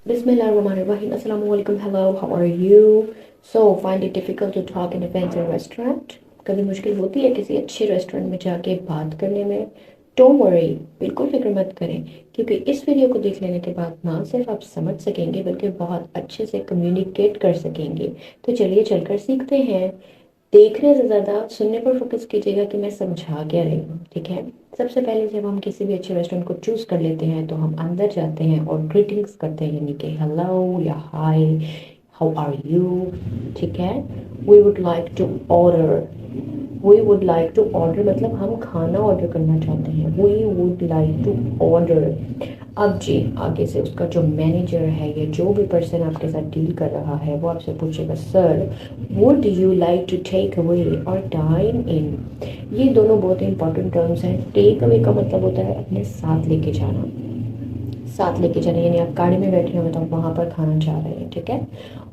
Bismillahirrahmanirrahim. Assalamu alaikum. Hello, how are you? So, find it difficult to talk in a fancy restaurant? कभी मुश्किल होती है किसी अच्छे रेस्टोरेंट में जाके बात करने में? डोंट वरी, बिल्कुल फिक्र मत करें, क्योंकि इस वीडियो को देख लेने के बाद ना सिर्फ आप समझ सकेंगे बल्कि बहुत अच्छे से कम्युनिकेट कर सकेंगे। तो चलिए चलकर सीखते हैं। देखने से ज़्यादा सुनने पर फोकस कीजिएगा कि मैं समझा क्या रही हूँ, ठीक है। सबसे पहले जब हम किसी भी अच्छे रेस्टोरेंट को चूज़ कर लेते हैं तो हम अंदर जाते हैं और ग्रीटिंग्स करते हैं, यानी कि हेलो या हाय, हाउ आर यू, ठीक है। We would like to order, we would like to order मतलब हम खाना ऑर्डर करना चाहते हैं। We would like to order. अब जी आगे से उसका जो मैनेजर है या जो भी पर्सन आपके साथ डील कर रहा है वो आपसे पूछेगा, sir would you like to take away और डाइन इन। ये दोनों बहुत ही इंपॉर्टेंट टर्म्स हैं। टेक अवे का मतलब होता है अपने साथ लेके जाना, साथ लेके जाना यानी आप गाड़ी में बैठे हो तो आप वहाँ पर खाना चाह रहे हैं, ठीक है।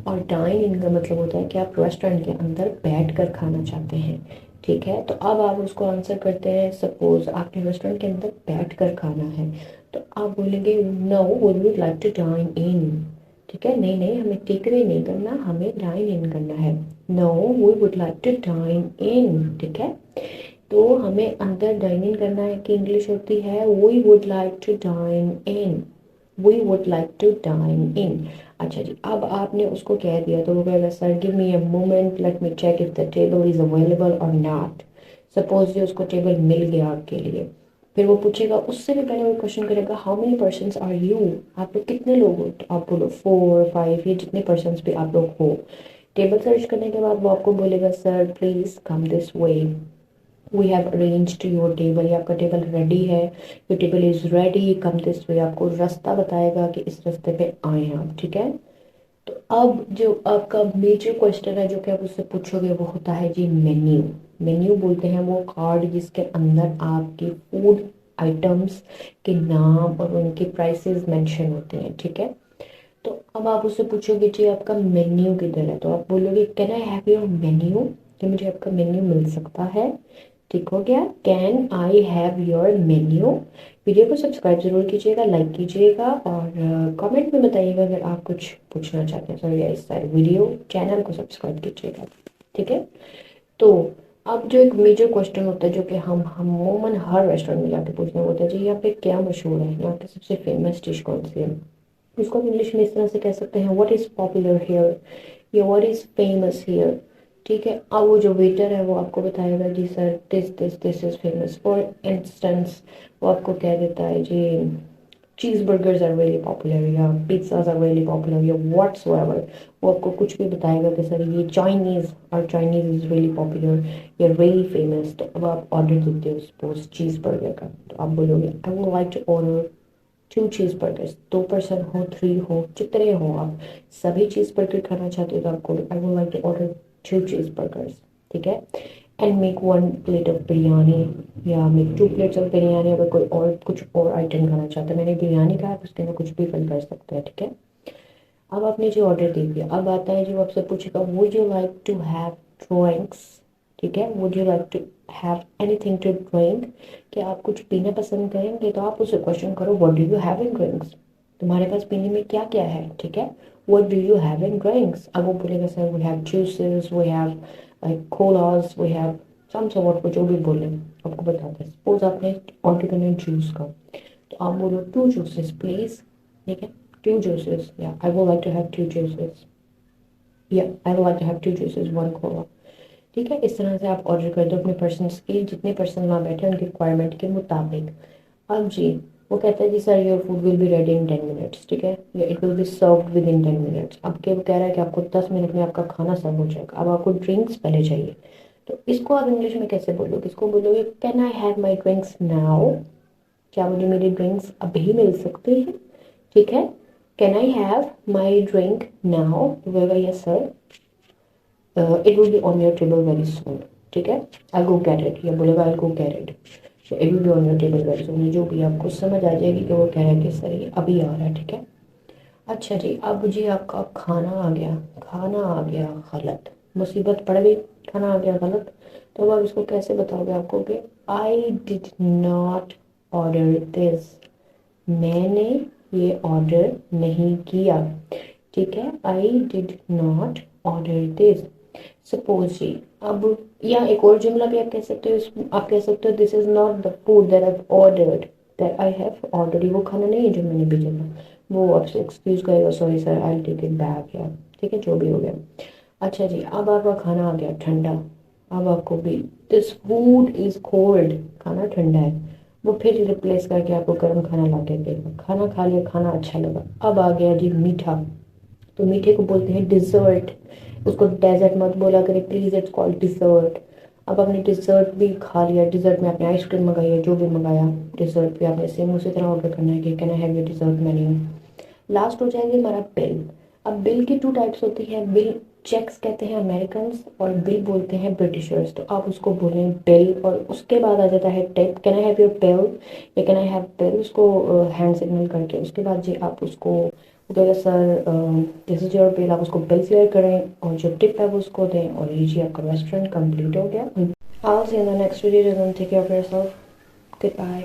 और डाइन इन का मतलब होता है कि आप रेस्टोरेंट के अंदर बैठ कर खाना चाहते हैं, ठीक है। तो अब आप उसको आंसर करते हैं, सपोज आपने रेस्टोरेंट के अंदर बैठ कर खाना है तो आप बोलेंगे no we would like to dine in, ठीक है। नहीं नहीं, हमें टेक अवे नहीं करना, हमें डाइन इन करना है। No we would like to dine in, ठीक है। तो हमें अंदर डाइन इन करना है कि इंग्लिश होती है we would like to dine in, we would like to dine in. अच्छा जी, अब आपने उसको कह दिया तो वो कहेगा, sir give me a moment, let me check if the table is available और नॉट। सपोज ये उसको टेबल मिल गया आपके लिए, फिर वो पूछेगा, उससे भी पहले वो क्वेश्चन करेगा, how many persons are you, आप लोग कितने लोग हो। तो आप बोलो 4 5, ये जितने पर्सन्स भी आप लोग हो। टेबल सर्च करने के बाद वो आपको बोलेगा, sir please come this way, we have arranged your table, या आपका टेबल रेडी है, your table is ready, come this way. आपको रास्ता बताएगा कि इस रास्ते पे आए आप, ठीक है। तो अब जो आपका मेजर क्वेश्चन है जो कि आप उससे पूछोगे वो होता है जी मेन्यू। मेन्यू बोलते हैं वो कार्ड जिसके अंदर आपके फूड आइटम्स के नाम और उनके प्राइसेस मेंशन होते हैं, ठीक है। तो अब आप उससे पूछोगे जी आपका मेन्यू किधर है, तो आप बोलोगे can I have your menu, कि मुझे आपका मेन्यू मिल सकता है। ठीक हो गया, can I have your menu. Video को सब्सक्राइब जरूर कीजिएगा, लाइक कीजिएगा और कमेंट में बताइएगा अगर आप कुछ पूछना चाहते हैं। सॉरी इस सारे वीडियो चैनल को सब्सक्राइब कीजिएगा, ठीक है। तो अब जो एक मेजर क्वेश्चन होता है जो कि हम अमूमन हर रेस्टोरेंट में जाके पूछना होता है, जी यहाँ पे क्या मशहूर है, यहाँ की सबसे फेमस डिश कौन सी है। इसको आप इंग्लिश में इस तरह से कह सकते हैं, व्हाट इज़ पॉपुलर हेयर या व्हाट इज़ फेमस हेयर, ठीक है। अब वो जो वेटर है वो आपको बताएगा, जी sir this this this is famous. For instance वो आपको कह देता है जी cheese burgers are very popular या पिज्ज़ाज आर वेरी पॉपुलर या व्हाट्सएवर। वो आपको कुछ भी बताएगा कि सर ये चाइनीज़ और चाइनीज़ इज़ रियली पॉपुलर या रियली फेमस। तो अब आप ऑर्डर देते हो सपोज चीज़ बर्गर का, तो आप बोलोगे I would like to order 2 cheese burgers. 2 person हो 3 हो जितने हो आप सभी चीज़ बर्गर खाना चाहते हो तो आपको I would like to order 2 cheese burgers, ठीक है। And make 1 plate of biryani या मेक 2 प्लेट्स ऑफ बिरयानी। अगर कोई और कुछ और आइटम खाना चाहता है, मैंने बिरयानी कहा तो उसके अंदर कुछ भी फिल कर सकते हैं, ठीक है। अब आपने जो ऑर्डर दे दिया, अब आता है जो आपसे पूछेगा would you like to have drinks, ठीक है। Would you like to have anything to drink, कि आप कुछ पीना पसंद करेंगे, तो आप उससे क्वेश्चन करो what do you have in drinks, तुम्हारे पास पीने में क्या क्या है, ठीक है। What do you have in drinks. अब वो बोलेगा sir we have juices, we have like colas, we have some sort, वो जो भी बोले आपको बताते हैं। सपोज आपने ऑर्डर करना है जूस का, तो आप बोलो 2 जूसेस प्लीज, ठीक है। 2 juices, yeah, I would like to have 2 juices, yeah, I would like to have 2 juices, 1 cola, ठीक है। इस तरह से आप ऑर्डर कर दो अपने पर्सनस के, जितने पर्सन वहाँ बैठे हैं उनके रिक्वायरमेंट के मुताबिक। अब जी वो कहता है जी sir your food will be ready in 10 minutes, ठीक है, या it will be served within 10 minutes. अब क्या वो कह रहा है कि आपको 10 मिनट में आपका खाना सर्व हो जाएगा। अब आपको ड्रिंक्स पहले चाहिए, तो इसको आप इंग्लिश में कैसे बोलोगे। इसको बोलोगे can I have my drinks now, क्या मुझे मेरी ड्रिंक्स अभी मिल सकती है, ठीक है। Can I have my drink now, बोलेगा yes sir, it will be on your table very soon, ठीक है। आई गो गेट इट, या बोलेगा I go get it, it will be on your table very soon. जो भी आपको समझ आ जाएगी कि वो कह रहा है कि सर ये अभी आ रहा है, ठीक है। अच्छा जी, अब जी आपका खाना आ गया, खाना आ गया गलत, मुसीबत पड़ गई, खाना आ गया गलत। तो अब आप इसको कैसे बताओगे, आपको कि I did not order this, मैंने ये ऑर्डर नहीं किया। ठीक है, I did not order this. Suppose जी, अब या एक और जुमला भी आप कह सकते हो, आप कह सकते हो this is not the food that I ordered, that I have ordered. वो खाना नहीं है जो मैंने भेजा था। वो आपसे एक्सक्यूज करेगा, sorry sir I take it back, या ठीक है जो भी हो गया। अच्छा जी, अब आपका खाना आ गया ठंडा। अब आपको भी दिस फूड इज कोल्ड, खाना ठंडा है। वो फिर रिप्लेस करके आपको गर्म खाना ला के देगा। खाना खा लिया, खाना अच्छा लगा। अब आ गया जी मीठा, तो मीठे को बोलते हैं डिज़र्ट। उसको डेजर्ट मत बोला करें प्लीज़, इट्स कॉल्ड डिज़र्ट। अब आपने डिज़र्ट भी खा लिया, डिज़र्ट में आपने आइसक्रीम मंगाई है, जो भी मंगाया, डिज़र्ट भी आपने सेम उसी तरह ऑर्डर करना है कि can I have your dessert menu. Last हो जाएगी हमारा बिल। अब बिल की टू टाइप्स होती है, बिल चेक्स कहते हैं अमेरिकन और बिल बोलते हैं ब्रिटिशर्स। तो आप उसको बोलें बिल और उसके बाद आ जाता है tip, can I have your bill या कैन आई हैव बिल, उसको हैंड सिग्नल करके उसके बाद जी आप उसको बोलेगा sir this is your bill, आप उसको बिल क्लियर करें और जो टिप है वो उसको दें और ये जी आपका रेस्टोरेंट कंप्लीट हो गया। I'll see you in the next video. Take care of yourself. Goodbye.